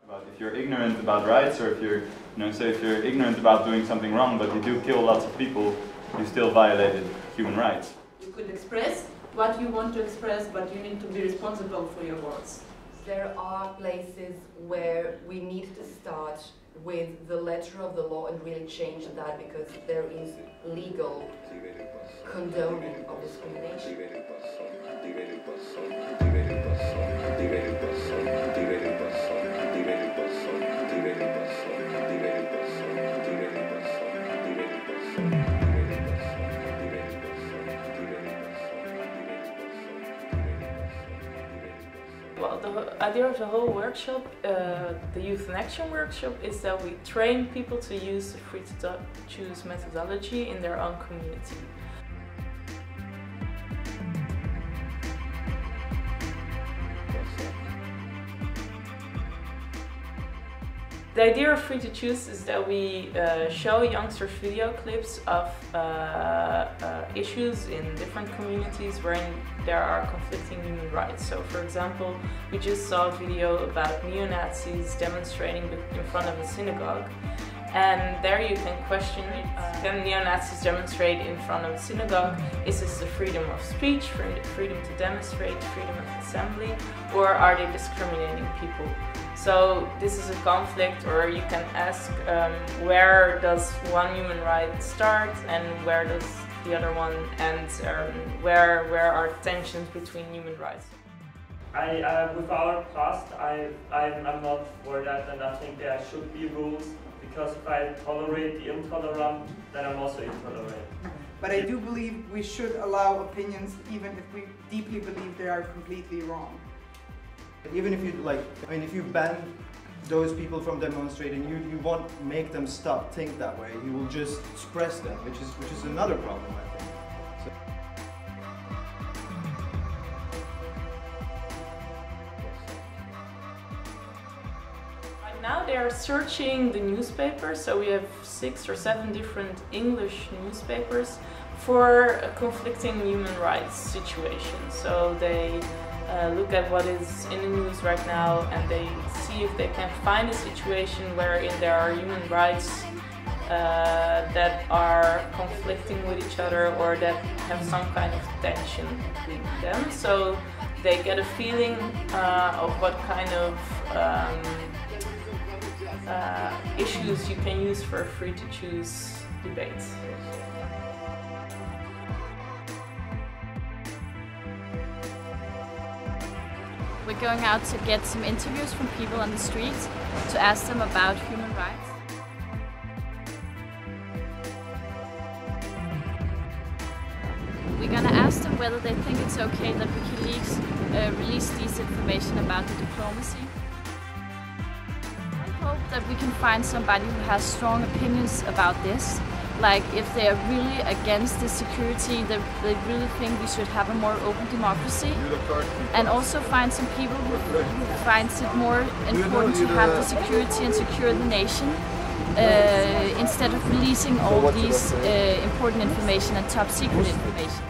If you're ignorant about rights, or if you're, say if you're ignorant about doing something wrong, but you do kill lots of people, you still violated human rights. You could express what you want to express, but you need to be responsible for your words. There are places where we need to start with the letter of the law and really change that, because there is legal condoning of discrimination. Well, the idea of the whole workshop, the Youth in Action workshop, is that we train people to use the free to choose methodology in their own community. The idea of free to choose is that we show youngsters video clips of issues in different communities wherein there are conflicting human rights. So, for example, we just saw a video about neo-Nazis demonstrating in front of a synagogue. And there you can question, can neo-Nazis demonstrate in front of a synagogue? Is this the freedom of speech, freedom to demonstrate, freedom of assembly, or are they discriminating people? So this is a conflict, or you can ask where does one human right start and where does the other one end, where are tensions between human rights? With our past, I'm not for that, and I think there should be rules, because if I tolerate the intolerant, then I'm also intolerant. But I do believe we should allow opinions even if we deeply believe they are completely wrong. Even if you if you ban those people from demonstrating, you won't make them stop think that way. You will just suppress them, which is another problem, I think. Right now they are searching the newspapers, so we have 6 or 7 different English newspapers for a conflicting human rights situations. So they look at what is in the news right now, and they see if they can find a situation wherein there are human rights that are conflicting with each other, or that have some kind of tension between them. So they get a feeling of what kind of issues you can use for a free to choose debate. We're going out to get some interviews from people on the streets to ask them about human rights. We're going to ask them whether they think it's okay that WikiLeaks release this information about the diplomacy. I hope that we can find somebody who has strong opinions about this. Like, if they are really against the security, they really think we should have a more open democracy, and also find some people who finds it more important to have the security and secure the nation instead of releasing all these important information and top secret information.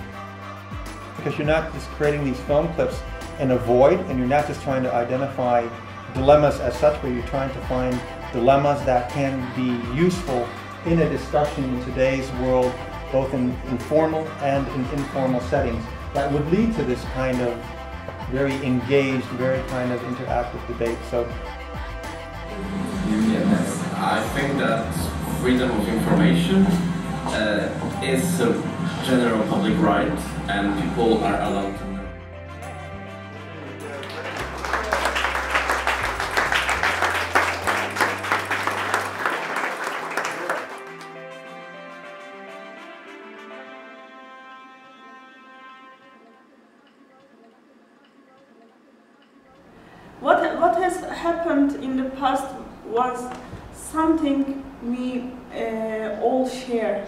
Because you're not just creating these film clips in a void, and you're not just trying to identify dilemmas as such, but you're trying to find dilemmas that can be useful in a discussion in today's world, both in formal and in informal settings, that would lead to this kind of very engaged, very kind of interactive debate. So, yes, I think that freedom of information is a general public right, and people are allowed to know. What has happened in the past was something we all share,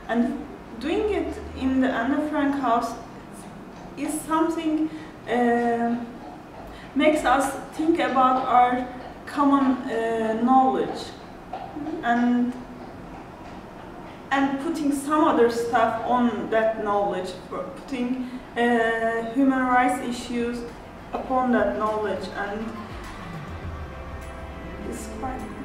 and doing it in the Anne Frank house is something makes us think about our common knowledge, and putting some other stuff on that knowledge, putting human rights issues upon that knowledge, and it's quite